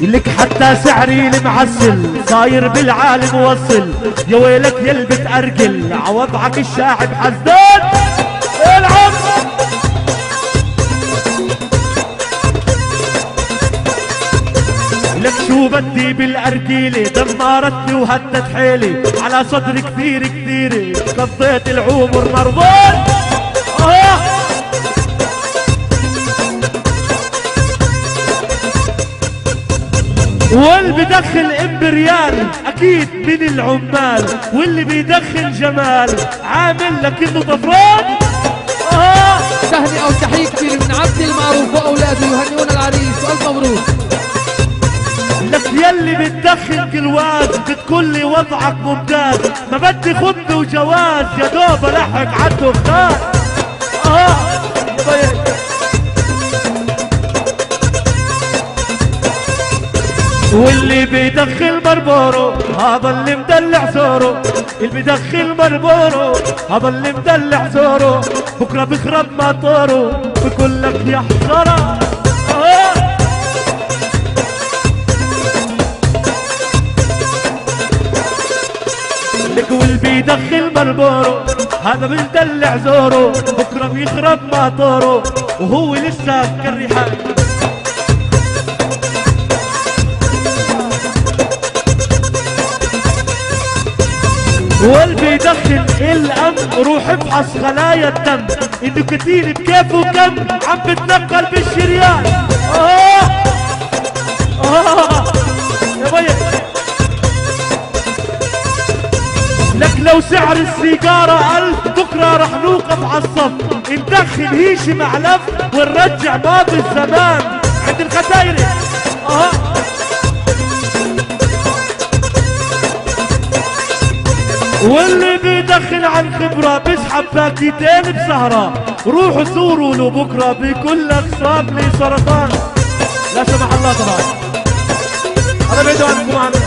لك حتى سعري المعسل صاير بالعالي موصل، يا ويلك يا بتأرجل عوضعك الشاعب حزدان. العب لك شو بدي بالأرجيلة، دمرتني وهدت حيلي على صدري كثير كثير، قضيت العمر مرضان. واللي بيدخل امبريال اكيد من العمال، واللي بيدخل جمال عامل لكنه طفران. تهنئة وتحية كبيرة من عبد المعروف واولاده يهنئون العريس والف مبروك. لك يلي بتدخل جلواز بتقول لي وضعك ممتاز، ما بدي خطبة وجواز يا دوب الحق عالدخان. واللي بيدخل مربورو هذا اللي مدلع زورو، اللي بيدخل مربورو هذا اللي مدلع زورو، بكره بخرب مطورو بقول لك يا حجره. لك واللي بيدخل مربورو هذا مدلع زورو، بكره بيخرب مطورو وهو لسه كالريحان. واللي بيدخن الأم روح افحص خلايا الدم، النيكوتين بكيف وكم عم بتنقل بالشريان. يا بيا لك لو سعر السيجارة 1000 بكرة رح نوقف عالصف، ندخن هيش معلف ونرجع ماضي الزمان عند الختايرة. واللي بيدخن عن خبرة بيسحب باكيتين بسهرة، روحوا زوروا له بكرة بكل اقسام لي سرطان. لا سمح الله طبعا هذا بعيدوا عنكم عنه.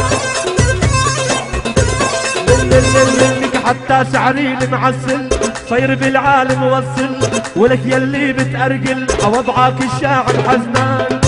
لك حتى سعري المعسل صير بالعالم موصل، ولك يلي بتأرجل عوضعك الشاعر حزنان.